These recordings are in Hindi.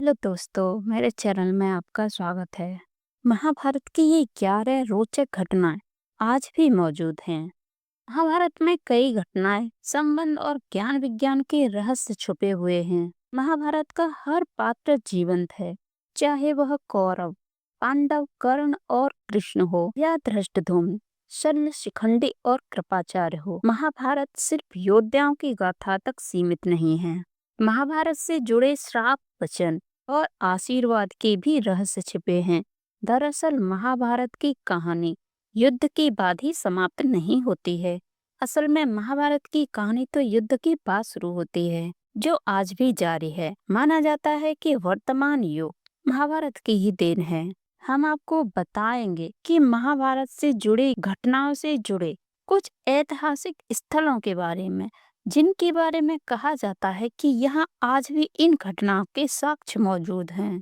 हेलो दोस्तों, मेरे चैनल में आपका स्वागत है। महाभारत की ये 11 रोचक घटनाएं आज भी मौजूद हैं। महाभारत में कई घटनाएं, संबंध और ज्ञान विज्ञान के रहस्य छुपे हुए हैं। महाभारत का हर पात्र जीवंत है, चाहे वह कौरव, पांडव, कर्ण और कृष्ण हो या धृष्टद्युम्न, शल्य, शिखंडी और कृपाचार्य हो। महाभारत सिर्फ योद्धाओं की गाथा तक सीमित नहीं है। महाभारत से जुड़े श्राप, वचन और आशीर्वाद के भी रहस्य छिपे हैं। दरअसल महाभारत की कहानी युद्ध के बाद ही समाप्त नहीं होती है। असल में महाभारत की कहानी तो युद्ध के बाद शुरू होती है, जो आज भी जारी है। माना जाता है कि वर्तमान युग महाभारत की ही देन है। हम आपको बताएंगे कि महाभारत से जुड़ी घटनाओं से जुड़े कुछ ऐतिहासिक स्थलों के बारे में, जिनके बारे में कहा जाता है कि यहाँ आज भी इन घटनाओं के साक्ष्य मौजूद हैं।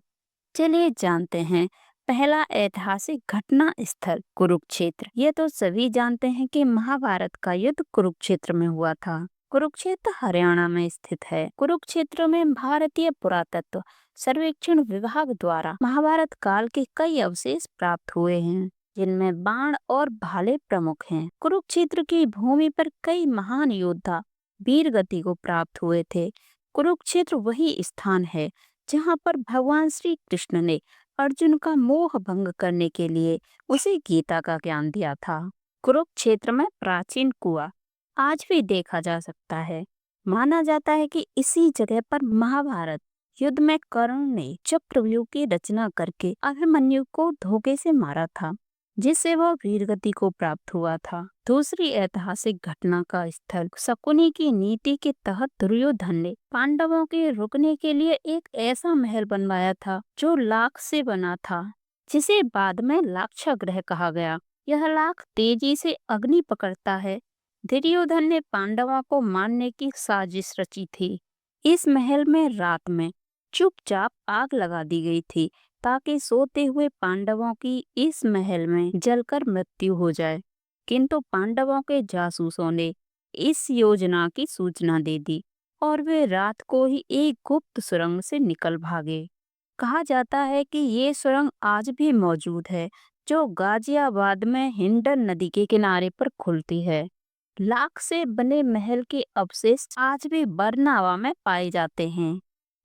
चलिए जानते हैं। पहला ऐतिहासिक घटना स्थल कुरुक्षेत्र। ये तो सभी जानते हैं कि महाभारत का युद्ध कुरुक्षेत्र में हुआ था। कुरुक्षेत्र हरियाणा में स्थित है। कुरुक्षेत्र में भारतीय पुरातत्व सर्वेक्षण विभाग द्वारा महाभारत काल के कई अवशेष प्राप्त हुए हैं, जिनमें बाण और भाले प्रमुख हैं। कुरुक्षेत्र की भूमि पर कई महान योद्धा वीर गति को प्राप्त हुए थे। कुरुक्षेत्र वही स्थान है जहाँ पर भगवान श्री कृष्ण ने अर्जुन का मोह भंग करने के लिए उसे गीता का ज्ञान दिया था। कुरुक्षेत्र में प्राचीन कुआं आज भी देखा जा सकता है। माना जाता है कि इसी जगह पर महाभारत युद्ध में कर्ण ने चक्रव्यूह की रचना करके अभिमन्यु को धोखे से मारा था, जिससे वह वीरगति को प्राप्त हुआ था। दूसरी ऐतिहासिक घटना का स्थल शकुनी की नीति के तहत दुर्योधन ने पांडवों के रुकने के लिए एक ऐसा महल बनवाया था जो लाख से बना था, जिसे बाद में लाक्षागृह कहा गया। यह लाख तेजी से अग्नि पकड़ता है। दुर्योधन ने पांडवों को मारने की साजिश रची थी। इस महल में रात में चुपचाप आग लगा दी गई थी, ताकि सोते हुए पांडवों की इस महल में जलकर मृत्यु हो जाए। किंतु पांडवों के जासूसों ने इस योजना की सूचना दे दी और वे रात को ही एक गुप्त सुरंग से निकल भागे। कहा जाता है कि ये सुरंग आज भी मौजूद है, जो गाजियाबाद में हिंडन नदी के किनारे पर खुलती है। लाख से बने महल के अवशेष आज भी बरनावा में पाए जाते हैं।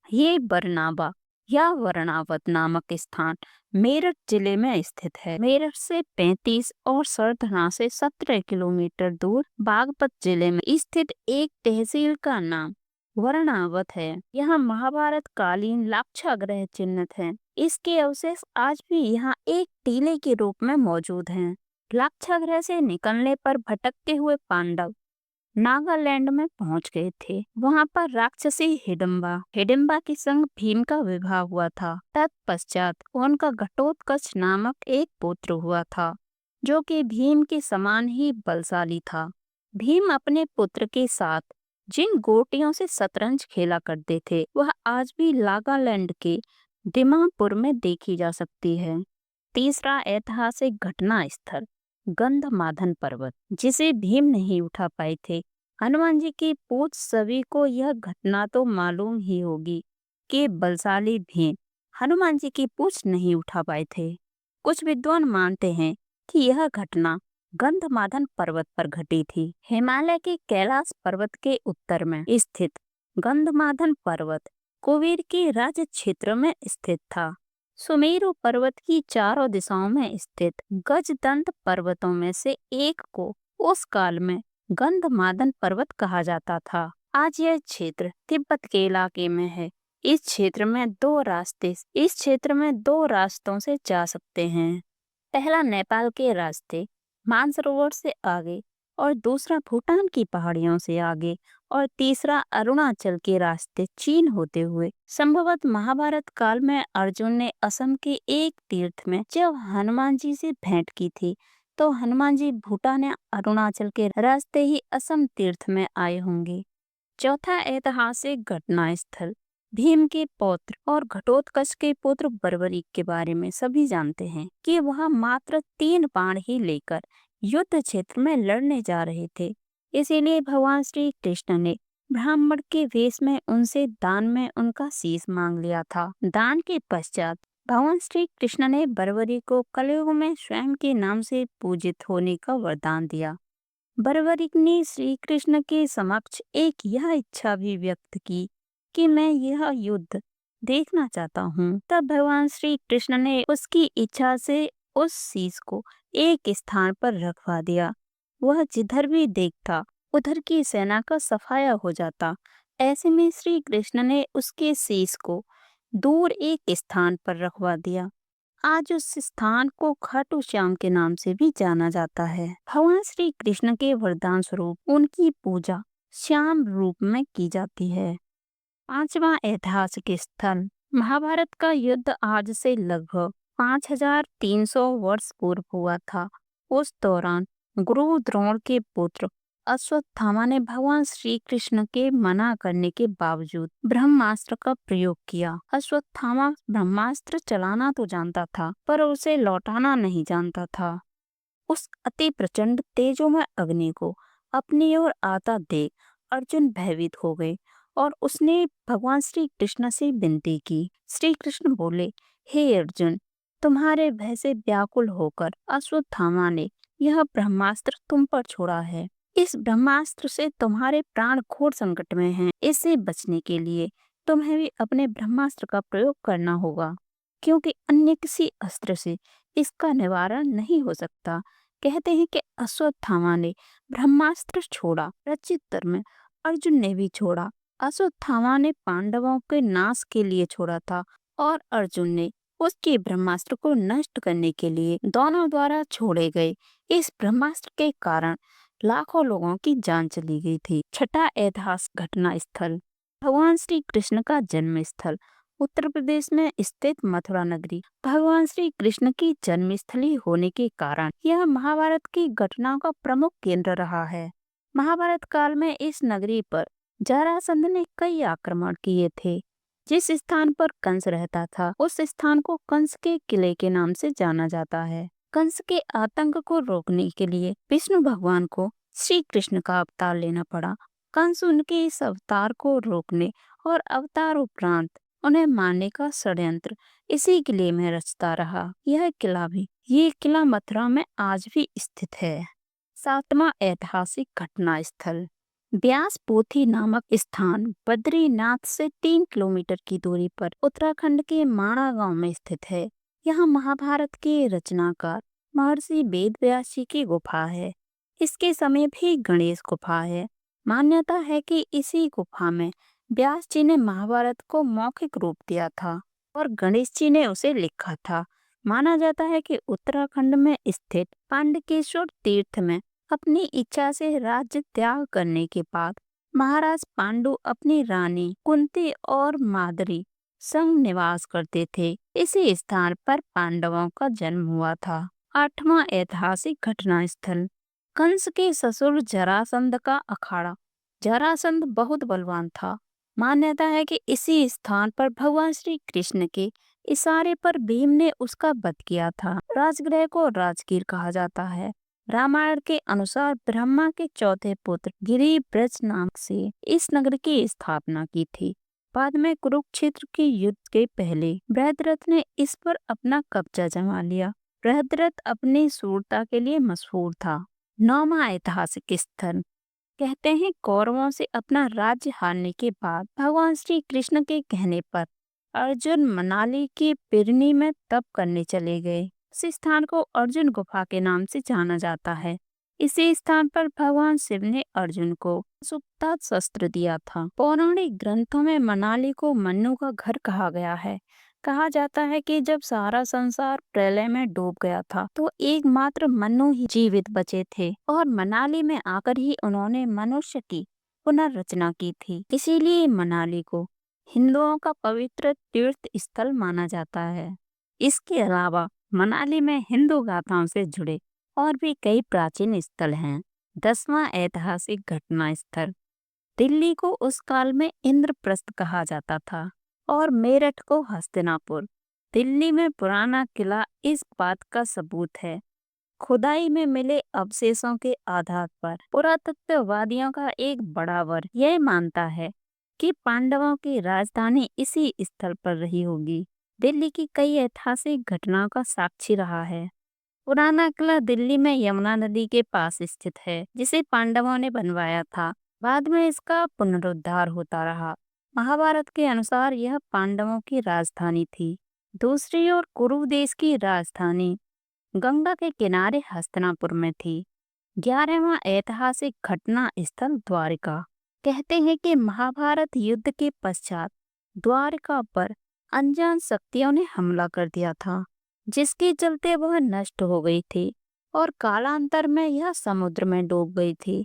ये बरनावा या वर्णावत नामक स्थान मेरठ जिले में स्थित है। मेरठ से 35 और सरथना से 17 किलोमीटर दूर बागपत जिले में स्थित एक तहसील का नाम वर्णावत है। यहाँ महाभारत कालीन लाक्षागृह चिन्हित है। इसके अवशेष आज भी यहाँ एक टीले के रूप में मौजूद हैं। लाक्षागृह से निकलने पर भटकते हुए पांडव नागालैंड में पहुंच गए थे। वहां पर राक्षसी हिडिंबा के संग भीम का विवाह हुआ था। तत्पश्चात उनका घटोत्कच नामक एक पुत्र हुआ था, जो कि भीम के समान ही बलशाली था। भीम अपने पुत्र के साथ जिन गोटियों से शतरंज खेला करते थे, वह आज भी नागालैंड के दिमापुर में देखी जा सकती है। तीसरा ऐतिहासिक घटना स्थल गंधमादन पर्वत, जिसे भीम नहीं उठा पाए थे। हनुमान जी की पूछ सभी को यह घटना तो मालूम ही होगी कि बलशाली भीम हनुमान जी की पूछ नहीं उठा पाए थे। कुछ विद्वान मानते हैं कि यह घटना गंधमादन पर्वत पर घटी थी। हिमालय के कैलाश पर्वत के उत्तर में स्थित गंधमादन पर्वत कुबेर के राज्य क्षेत्र में स्थित था। सुमेरु पर्वत की चारों दिशाओं में स्थित गजदंत पर्वतों में से एक को उस काल में गंधमादन पर्वत कहा जाता था। आज यह क्षेत्र तिब्बत के इलाके में है। इस क्षेत्र में दो रास्तों से जा सकते हैं। पहला नेपाल के रास्ते मानसरोवर से आगे, और दूसरा भूटान की पहाड़ियों से आगे, और तीसरा अरुणाचल के रास्ते चीन होते हुए। संभवत महाभारत काल में अर्जुन ने असम के एक तीर्थ में जब हनुमान जी से भेंट की थी, तो हनुमान जी भूटान या अरुणाचल के रास्ते ही असम तीर्थ में आए होंगे। चौथा ऐतिहासिक घटना स्थल भीम के पौत्र और घटोत्कच के पुत्र बर्बरीक के बारे में सभी जानते हैं कि वह मात्र 3 बाण ही लेकर युद्ध क्षेत्र में लड़ने जा रहे थे। इसीलिए भगवान श्री कृष्ण ने ब्राह्मण के वेश में उनसे दान में उनका शीश मांग लिया था। दान के पश्चात भगवान श्री कृष्ण ने बरबरी को कलयुग में स्वयं के नाम से पूजित होने का वरदान दिया। बरबरी ने श्री कृष्ण के समक्ष एक यह इच्छा भी व्यक्त की कि मैं यह युद्ध देखना चाहता हूँ। तब भगवान श्री कृष्ण ने उसकी इच्छा से उस शीश को एक स्थान पर रखवा दिया। वह जिधर भी देखता उधर की सेना का सफाया हो जाता। ऐसे में श्री कृष्ण ने उसके शीश को दूर एक स्थान पर रखवा दिया। आज उस स्थान को खाटू श्याम के नाम से भी जाना जाता है। भगवान श्री कृष्ण के वरदान स्वरूप उनकी पूजा श्याम रूप में की जाती है। पांचवा ऐतिहासिक स्थल महाभारत का युद्ध आज से लगभग 5300 वर्ष पूर्व हुआ था। उस दौरान गुरु द्रोण के पुत्र अश्वत्थामा ने भगवान श्री कृष्ण के मना करने के बावजूद ब्रह्मास्त्र का प्रयोग किया। अश्वत्थामा ब्रह्मास्त्र चलाना तो जानता था पर उसे लौटाना नहीं जानता था। उस अति प्रचंड तेजोमय अग्नि को अपनी ओर आता देख अर्जुन भयभीत हो गए और उसने भगवान श्री कृष्ण से विनती की। श्री कृष्ण बोले, हे अर्जुन, तुम्हारे भय से व्याकुल होकर अश्वत्थामा ने यह ब्रह्मास्त्र तुम पर छोड़ा है। इस ब्रह्मास्त्र से तुम्हारे प्राण घोर संकट में हैं। इससे बचने के लिए तुम्हें भी अपने ब्रह्मास्त्र का प्रयोग करना होगा, क्योंकि अन्य किसी अस्त्र से इसका निवारण नहीं हो सकता। कहते हैं कि अश्वत्थामा ने ब्रह्मास्त्र छोड़ा। प्रत्युत्तर में अर्जुन ने भी छोड़ा। अश्वत्थामा ने पांडवों के नाश के लिए छोड़ा था और अर्जुन ने उसके ब्रह्मास्त्र को नष्ट करने के लिए दोनों द्वारा छोड़े गए इस ब्रह्मास्त्र के कारण लाखों लोगों की जान चली गई थी। छठा ऐतिहासिक घटना स्थल भगवान श्री कृष्ण का जन्म स्थल उत्तर प्रदेश में स्थित मथुरा नगरी भगवान श्री कृष्ण की जन्मस्थली होने के कारण यह महाभारत की घटनाओं का प्रमुख केंद्र रहा है। महाभारत काल में इस नगरी पर जरासंध ने कई आक्रमण किए थे। जिस स्थान पर कंस रहता था उस स्थान को कंस के किले के नाम से जाना जाता है। कंस के आतंक को रोकने के लिए विष्णु भगवान को श्री कृष्ण का अवतार लेना पड़ा। कंस उनके इस अवतार को रोकने और अवतार उपरांत उन्हें मारने का षड्यंत्र इसी किले में रचता रहा। ये किला मथुरा में आज भी स्थित है। सातवां ऐतिहासिक घटना स्थल ब्यास पोथी नामक स्थान बद्रीनाथ से 3 किलोमीटर की दूरी पर उत्तराखंड के माणा गांव में स्थित है। यहाँ महाभारत के रचनाकार महर्षि वेद व्यास जी की गुफा है। इसके समीप ही गणेश गुफा है। मान्यता है कि इसी गुफा में व्यास जी ने महाभारत को मौखिक रूप दिया था और गणेश जी ने उसे लिखा था। माना जाता है कि उत्तराखंड में स्थित पांडकेश्वर तीर्थ में अपनी इच्छा से राज्य त्याग करने के बाद महाराज पांडु अपनी रानी कुंती और माद्री संग निवास करते थे। इसी स्थान पर पांडवों का जन्म हुआ था। आठवां ऐतिहासिक घटना स्थल कंस के ससुर जरासंध का अखाड़ा। जरासंध बहुत बलवान था। मान्यता है कि इसी स्थान पर भगवान श्री कृष्ण के इशारे पर भीम ने उसका वध किया था। राजगृह को राजगीर कहा जाता है। रामायण के अनुसार ब्रह्मा के चौथे पुत्र गिरिब्रज नाम से इस नगर की स्थापना की थी। बाद में कुरुक्षेत्र के युद्ध के पहले बृहद्रथ ने इस पर अपना कब्जा जमा लिया। बृहद्रथ अपनी शूरता के लिए मशहूर था। नौवां ऐतिहासिक स्थल कहते हैं कौरवों से अपना राज्य हारने के बाद भगवान श्री कृष्ण के कहने पर अर्जुन मनाली की पिरनी में तप करने चले गए। इस स्थान को अर्जुन गुफा के नाम से जाना जाता है। इसी स्थान पर भगवान शिव ने अर्जुन को सुप्ता शस्त्र दिया था। पौराणिक ग्रंथों में मनाली को मन्नु का घर कहा गया है। कहा जाता है कि जब सारा संसार प्रलय में डूब गया था तो एकमात्र मन्नु ही जीवित बचे थे और मनाली में आकर ही उन्होंने मनुष्य की पुनर्रचना की थी। इसीलिए मनाली को हिंदुओं का पवित्र तीर्थ स्थल माना जाता है। इसके अलावा मनाली में हिंदू गाथाओं से जुड़े और भी कई प्राचीन स्थल हैं। 10वां ऐतिहासिक घटना स्थल दिल्ली को उस काल में इंद्रप्रस्थ कहा जाता था और मेरठ को हस्तिनापुर। दिल्ली में पुराना किला इस बात का सबूत है खुदाई में मिले अवशेषों के आधार पर पुरातत्ववादियों का एक बड़ा वर्ग यह मानता है कि पांडवों की राजधानी इसी स्थल पर रही होगी। दिल्ली की कई ऐतिहासिक घटनाओं का साक्षी रहा है। पुराना किला दिल्ली में यमुना नदी के पास स्थित है, जिसे पांडवों ने बनवाया था। बाद में इसका पुनरुद्धार होता रहा। महाभारत के अनुसार यह पांडवों की राजधानी थी। दूसरी ओर कुरु देश की राजधानी गंगा के किनारे हस्तिनापुर में थी। 11वां ऐतिहासिक घटना स्थल द्वारिका। कहते हैं कि महाभारत युद्ध के पश्चात द्वारिका पर अनजान शक्तियों ने हमला कर दिया था, जिसके चलते वह नष्ट हो गई थी और कालांतर में यह समुद्र में डूब गई थी।